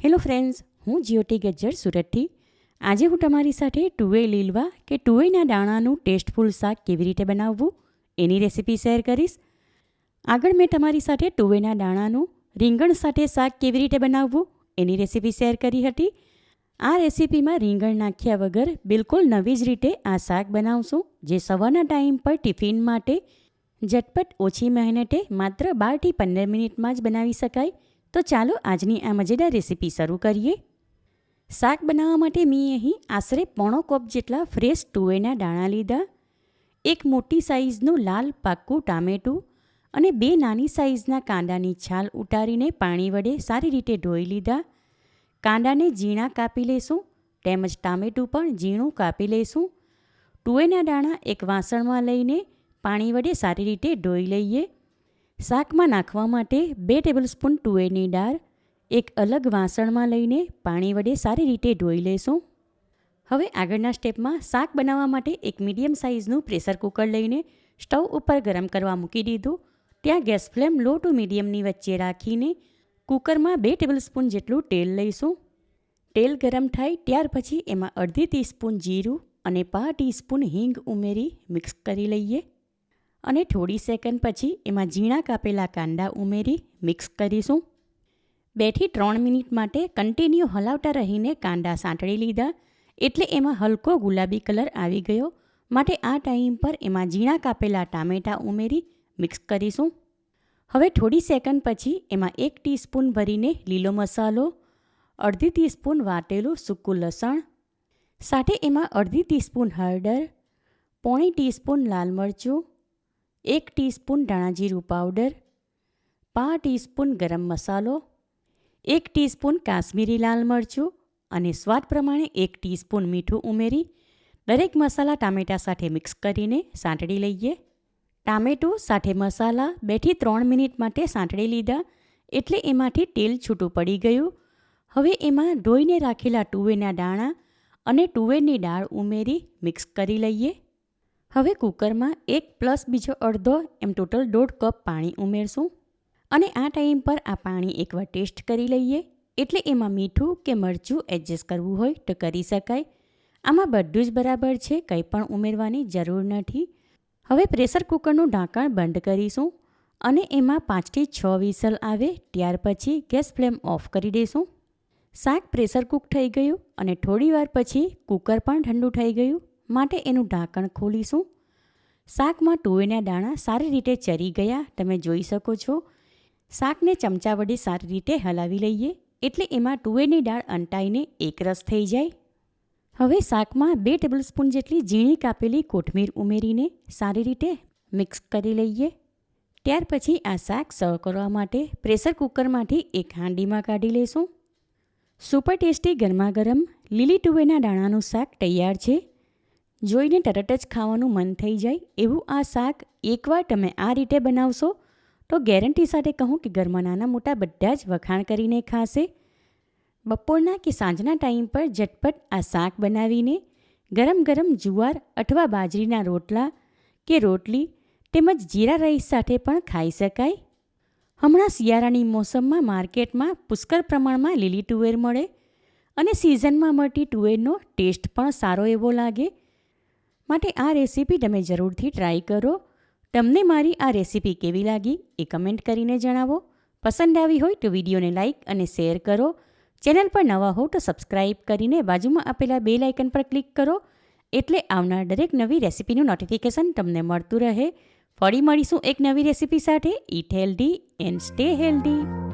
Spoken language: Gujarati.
હેલો ફ્રેન્ડ્સ, હું જ્યોતિ ગજ્જર સુરતથી. આજે હું તમારી સાથે તુવેર લીલવા કે તુવેરના દાણાનું ટેસ્ટફુલ શાક કેવી રીતે બનાવવું એની રેસીપી શેર કરીશ. આગળ મેં તમારી સાથે તુવેરના દાણાનું રીંગણ સાથે શાક કેવી રીતે બનાવવું એની રેસીપી શેર કરી હતી. આ રેસીપીમાં રીંગણ નાખ્યા વગર બિલકુલ નવી જ રીતે આ શાક બનાવશું, જે સવારના ટાઈમ પર ટિફિન માટે ઝટપટ ઓછી મહેનતે માત્ર 12 થી 15 મિનિટમાં જ બનાવી શકાય. તો ચાલો આજની આ મજેદાર રેસીપી શરૂ કરીએ. શાક બનાવવા માટે મેં અહીં આશરે પોણો કપ જેટલા ફ્રેશ તુવેરના દાણા લીધા, એક મોટી સાઇઝનું લાલ પાક્કું ટામેટું અને 2 નાની સાઇઝના કાંદાની છાલ ઉતારીને પાણી વડે સારી રીતે ધોઈ લીધા. કાંદાને ઝીણા કાપી લઈશું, તેમજ ટામેટું પણ ઝીણું કાપી લઈશું. તુવેરના દાણા એક વાસણમાં લઈને પાણી વડે સારી રીતે ધોઈ લઈએ. શાકમાં નાખવા માટે 2 ટેબલસ્પૂન તુવેરની દાળ એક અલગ વાસણમાં લઈને પાણી વડે સારી રીતે ધોઈ લઈશું. હવે આગળના સ્ટેપમાં શાક બનાવવા માટે એક મીડિયમ સાઇઝનું પ્રેશર કુકર લઈને સ્ટવ ઉપર ગરમ કરવા મૂકી દીધું. ત્યાં ગેસ ફ્લેમ લો ટુ મીડિયમની વચ્ચે રાખીને કુકરમાં 2 ટેબલસ્પૂન જેટલું તેલ લઈશું. તેલ ગરમ થાય ત્યાર પછી એમાં અડધી ટીસ્પૂન જીરું અને 1/2 ટીસ્પૂન હિંગ ઉમેરી મિક્સ કરી લઈએ અને થોડી સેકન્ડ પછી એમાં ઝીણા કાપેલા કાંદા ઉમેરી મિક્સ કરીશું. 2 થી 3 મિનિટ માટે કન્ટિન્યુ હલાવતા રહીને કાંદા સાંતળી લીધા, એટલે એમાં હલકો ગુલાબી કલર આવી ગયો. માટે આ ટાઈમ પર એમાં ઝીણા કાપેલા ટામેટાં ઉમેરી મિક્સ કરીશું. હવે થોડી સેકન્ડ પછી એમાં 1 ટીસ્પૂન ભરીને લીલો મસાલો, અડધી ટીસ્પૂન વાટેલું સૂકું લસણ, સાથે એમાં અડધી ટીસ્પૂન હળદર, પોણી ટીસ્પૂન લાલ મરચું, 1 ટીસ્પૂન ધાણાજીરું પાવડર, 1/2 ટીસ્પૂન ગરમ મસાલો, 1 ટીસ્પૂન કાશ્મીરી લાલ મરચું અને સ્વાદ પ્રમાણે 1 ટીસ્પૂન મીઠું ઉમેરી દરેક મસાલા ટામેટાં સાથે મિક્સ કરીને સાંતળી લઈએ. ટામેટું સાથે મસાલા 2 થી 3 મિનિટ માટે સાંતળી લીધા, એટલે એમાંથી તેલ છૂટું પડી ગયું. હવે એમાં ધોઈને રાખેલા તુવેરના દાણા અને તુવેરની દાળ ઉમેરી મિક્સ કરી લઈએ. હવે કુકરમાં 1 પ્લસ બીજો અડધો એમ ટોટલ 1.5 કપ પાણી ઉમેરશું અને આ ટાઈમ પર આ પાણી એકવાર ટેસ્ટ કરી લઈએ, એટલે એમાં મીઠું કે મરચું એડજસ્ટ કરવું હોય તો કરી શકાય. આમાં બધું જ બરાબર છે, કંઈ પણ ઉમેરવાની જરૂર નથી. હવે પ્રેશર કુકરનું ઢાંકણ બંધ કરીશું અને એમાં 5 થી 6 વિસલ આવે ત્યાર પછી ગેસ ફ્લેમ ઓફ કરી દઈશું. શાક પ્રેશર કુક થઈ ગયું અને થોડી વાર પછી કુકર પણ ઠંડુ થઈ ગયું, માટે એનું ઢાંકણ ખોલીશું. શાકમાં તુવેરના દાણા સારી રીતે ચરી ગયા તમે જોઈ શકો છો. શાકને ચમચા વડે સારી રીતે હલાવી લઈએ, એટલે એમાં તુવેરની દાળ અંટાઈને એકરસ થઈ જાય. હવે શાકમાં 2 ટેબલસ્પૂન જેટલી ઝીણી કાપેલી કોથમીર ઉમેરીને સારી રીતે મિક્સ કરી લઈએ. ત્યાર પછી આ શાક સર્વ કરવા માટે પ્રેશર કુકરમાંથી એક હાંડીમાં કાઢી લઈશું. સુપર ટેસ્ટી ગરમા ગરમ લીલી તુવેરના દાણાનું શાક તૈયાર છે. જોઈને તરત જ ખાવાનું મન થઈ જાય એવું આ શાક એકવાર તમે આ રીતે બનાવશો તો ગેરંટી સાથે કહું કે ઘરમાં નાના મોટા બધા જ વખાણ કરીને ખાશે. બપોરના કે સાંજના ટાઈમ પર ઝટપટ આ શાક બનાવીને ગરમ ગરમ જુવાર અથવા બાજરીના રોટલા કે રોટલી તેમજ જીરા રાઈસ સાથે પણ ખાઈ શકાય. હમણાં શિયાળાની મોસમમાં માર્કેટમાં પુષ્કળ પ્રમાણમાં લીલી તુવેર મળે અને સિઝનમાં મળતી તુવેરનો ટેસ્ટ પણ સારો એવો લાગે. માટે આ રેસીપી તમે જરૂરથી ટ્રાય કરો. તમને મારી આ રેસીપી કેવી લાગી એ કમેન્ટ કરીને જણાવો. પસંદ આવી હોય તો વિડીયોને લાઇક અને શેર કરો. ચેનલ પર નવા હો તો સબસ્ક્રાઈબ કરીને બાજુમાં આપેલા બેલ આઇકન પર ક્લિક કરો, એટલે આવનાર દરેક નવી રેસીપીનું નોટિફિકેશન તમને મળતું રહે. ફરી મળીશું એક નવી રેસીપી સાથે. ઈટ હેલ્ધી એન્ડ સ્ટે હેલ્ધી.